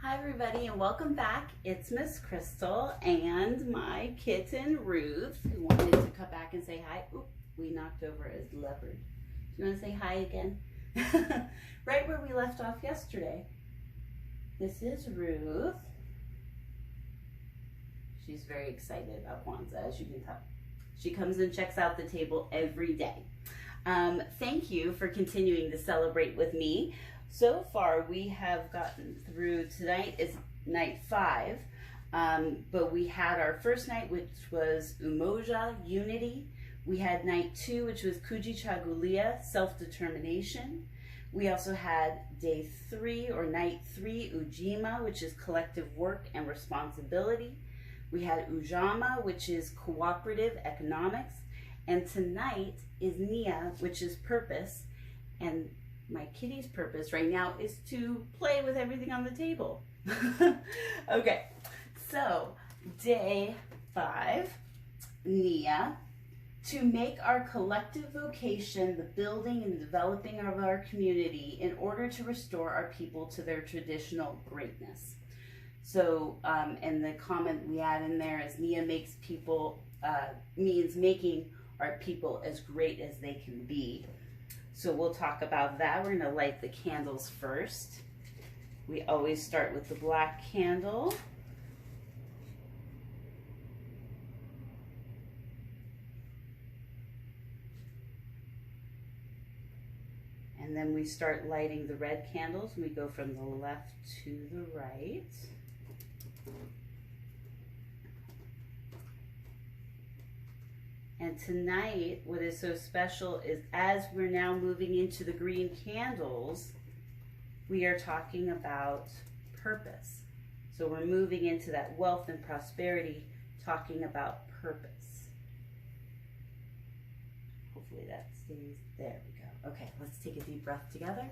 Hi everybody and welcome back. It's Miss Crystal and my kitten Ruth, who wanted to come back and say hi. Oop, we knocked over his leopard. Do you want to say hi again? Right where we left off yesterday. This is Ruth. She's very excited about Kwanzaa, as you can tell. She comes and checks out the table every day. Thank you for continuing to celebrate with me. So far, we have gotten through, tonight is night 5, but we had our first night, which was Umoja, Unity. We had night 2, which was Kujichagulia, Self-Determination. We also had day 3, or night 3, Ujima, which is Collective Work and Responsibility. We had Ujama, which is Cooperative Economics. And tonight is NIA, which is Purpose. And my kitty's purpose right now is to play with everything on the table. Okay, so day 5, NIA, to make our collective vocation the building and developing of our community in order to restore our people to their traditional greatness. So, and the comment we add in there is NIA makes people, means making our people as great as they can be. So we'll talk about that. We're going to light the candles first. We always start with the black candle. And then we start lighting the red candles. We go from the left to the right. And tonight, what is so special is as we're now moving into the green candles, we are talking about purpose. So we're moving into that wealth and prosperity, talking about purpose. Hopefully that stays, there we go. Okay, let's take a deep breath together.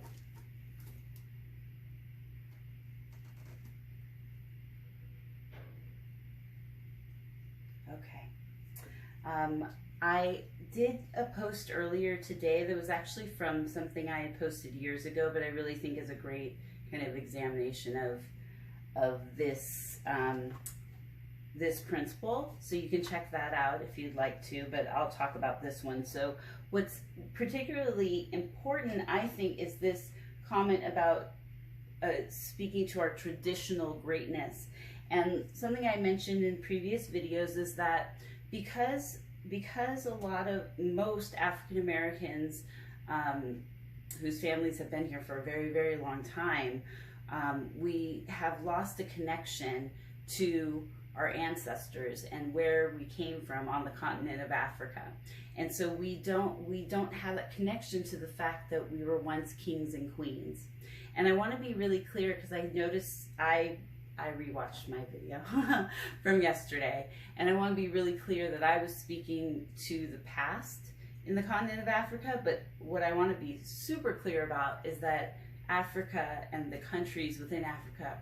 Okay. I did a post earlier today that was actually from something I had posted years ago, but I really think is a great kind of examination of this this principle. So you can check that out if you'd like to, but I'll talk about this one. So what's particularly important, I think, is this comment about speaking to our traditional greatness. And something I mentioned in previous videos is that because most African Americans whose families have been here for a very, very long time, we have lost a connection to our ancestors and where we came from on the continent of Africa. And so we don't have that connection to the fact that we were once kings and queens. And I want to be really clear, because I noticed I rewatched my video from yesterday, and I want to be really clear that I was speaking to the past in the continent of Africa, but what I want to be super clear about is that Africa and the countries within Africa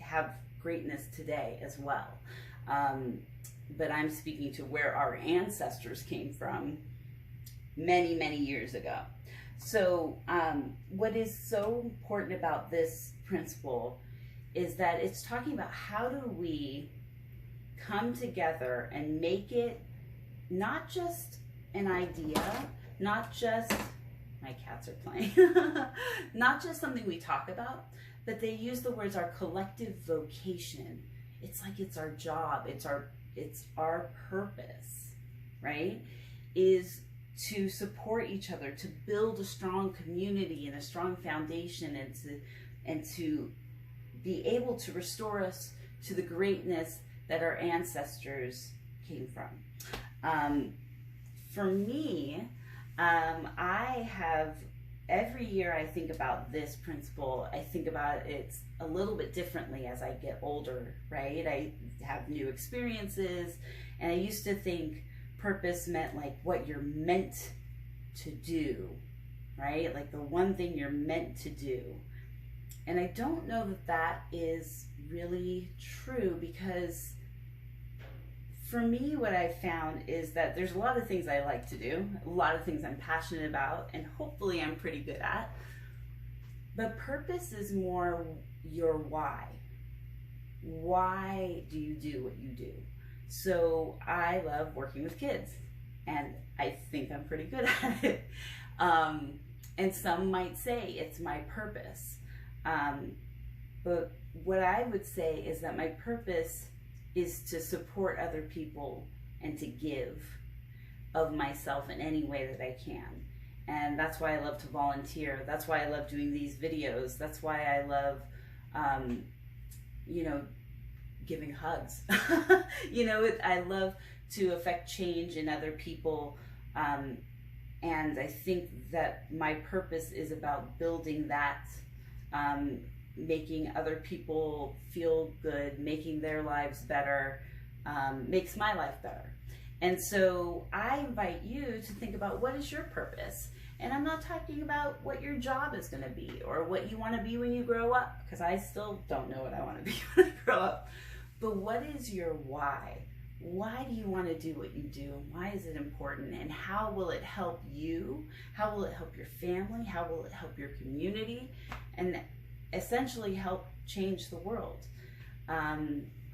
have greatness today as well. But I'm speaking to where our ancestors came from many, many years ago. So what is so important about this principle is that it's talking about how do we come together and make it not just an idea, not just, my cats are playing, not just something we talk about, but they use the words our collective vocation. It's like it's our job, it's our purpose, right? Is to support each other, to build a strong community and a strong foundation, and to be able to restore us to the greatness that our ancestors came from. For me, I have, every year I think about this principle. I think about it a little bit differently as I get older, right? I have new experiences, and I used to think purpose meant like what you're meant to do, right? Like the one thing you're meant to do. And I don't know that that is really true, because for me, what I've found is that there's a lot of things I like to do, a lot of things I'm passionate about, and hopefully I'm pretty good at. But purpose is more your why, why do you do what you do? So I love working with kids, and I think I'm pretty good at it. And some might say it's my purpose. But what I would say is that my purpose is to support other people and to give of myself in any way that I can. And that's why I love to volunteer. That's why I love doing these videos. That's why I love, you know, giving hugs. You know, I love to affect change in other people. And I think that my purpose is about building that, making other people feel good, making their lives better, makes my life better. And so I invite you to think about, what is your purpose? And I'm not talking about what your job is going to be or what you want to be when you grow up, because I still don't know what I want to be when I grow up. But what is your why? Why do you want to do what you do? Why is it important? And how will it help you? How will it help your family? How will it help your community? And essentially help change the world.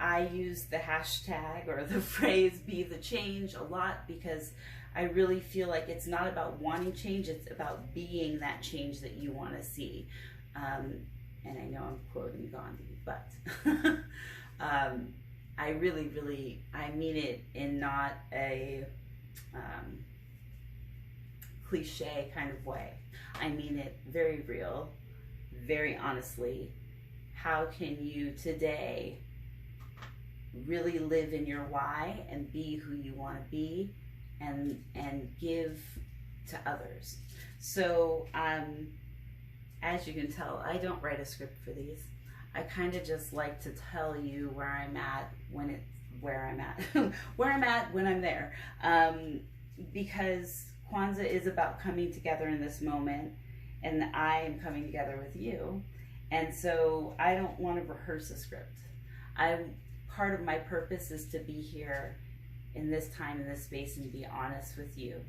I use the hashtag or the phrase "be the change" a lot, because I really feel like it's not about wanting change, it's about being that change that you want to see. And I know I'm quoting Gandhi, but I really, I mean it in not a cliche kind of way. I mean it very real, very honestly. How can you today really live in your why and be who you want to be, and give to others? So as you can tell, I don't write a script for these. I kind of just like to tell you where I'm at when it's where I'm at where I'm at when I'm there, because Kwanzaa is about coming together in this moment, and I am coming together with you. And so I don't want to rehearse a script. Part of my purpose is to be here in this time, in this space, and to be honest with you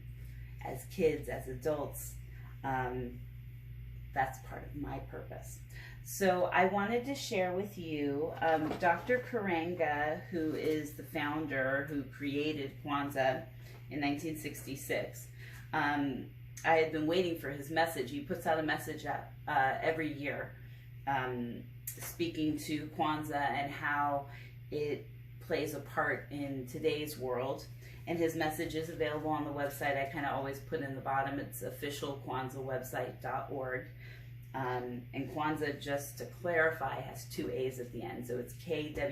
as kids, as adults. That's part of my purpose. So I wanted to share with you Dr. Karanga, who is the founder, who created Kwanzaa in 1966. I had been waiting for his message. He puts out a message every year, speaking to Kwanzaa and how it plays a part in today's world. And his message is available on the website. I kind of always put in the bottom, it's officialkwanzaawebsite.org. And Kwanzaa, just to clarify, has 2 A's at the end, so it's Kwanzaa.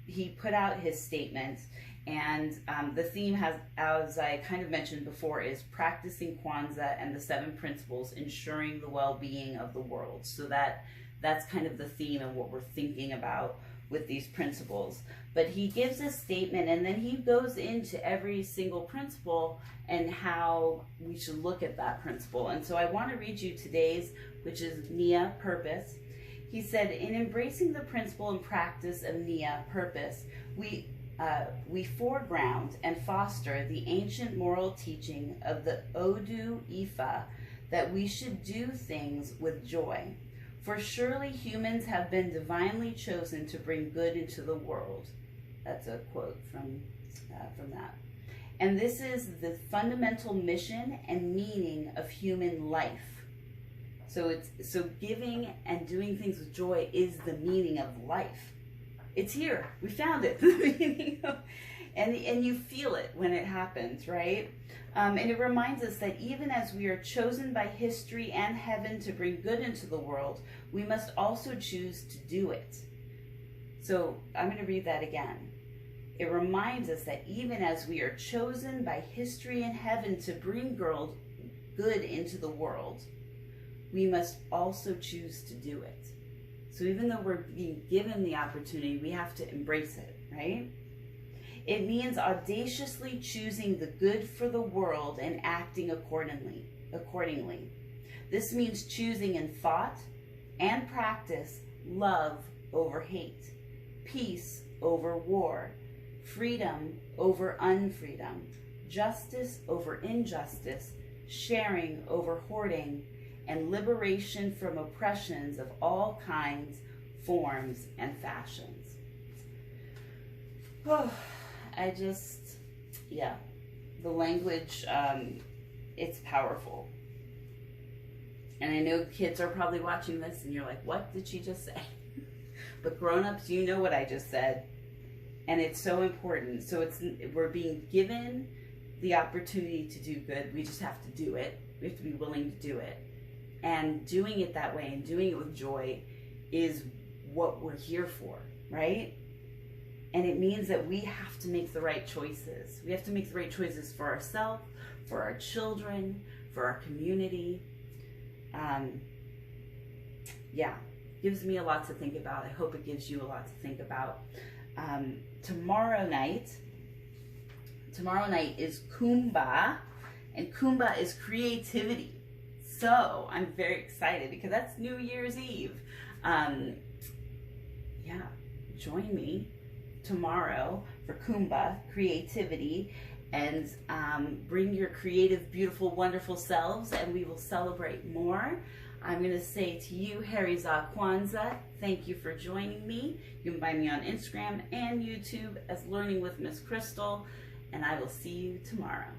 He put out his statement, and the theme has, as I kind of mentioned before, is practicing Kwanzaa and the 7 principles, ensuring the well-being of the world. So that's kind of the theme and what we're thinking about with these principles. But he gives a statement, and then he goes into every single principle and how we should look at that principle. And so I want to read you today's, which is NIA, purpose. He said, in embracing the principle and practice of NIA, purpose, we foreground and foster the ancient moral teaching of the Odu Ifa that we should do things with joy. For surely humans have been divinely chosen to bring good into the world. That's a quote from that. And this is the fundamental mission and meaning of human life. So giving and doing things with joy is the meaning of life. It's here. We found it. And you feel it when it happens, right? And it reminds us that even as we are chosen by history and heaven to bring good into the world, we must also choose to do it. So I'm going to read that again. It reminds us that even as we are chosen by history and heaven to bring good into the world, we must also choose to do it. So even though we're being given the opportunity, we have to embrace it, right? It means audaciously choosing the good for the world and acting accordingly. This means choosing in thought and practice love over hate, peace over war, freedom over unfreedom, justice over injustice, sharing over hoarding, and liberation from oppressions of all kinds, forms, and fashions. Oh, yeah, the language, it's powerful. And I know kids are probably watching this and you're like, what did she just say? But grown-ups, you know what I just said. And it's so important. So we're being given the opportunity to do good. We just have to do it. We have to be willing to do it. And doing it that way and doing it with joy is what we're here for, right? And it means that we have to make the right choices. We have to make the right choices for ourselves, for our children, for our community. Yeah, gives me a lot to think about. I hope it gives you a lot to think about. Tomorrow night is Kwanzaa, and Kwanzaa is creativity. So I'm very excited because that's New Year's Eve. Yeah, join me tomorrow for Kwanzaa, creativity, and bring your creative, beautiful, wonderful selves, and we will celebrate more. I'm going to say to you, Harizah Kwanzaa, thank you for joining me. You can find me on Instagram and YouTube as Learning with Miss Crystal, and I will see you tomorrow.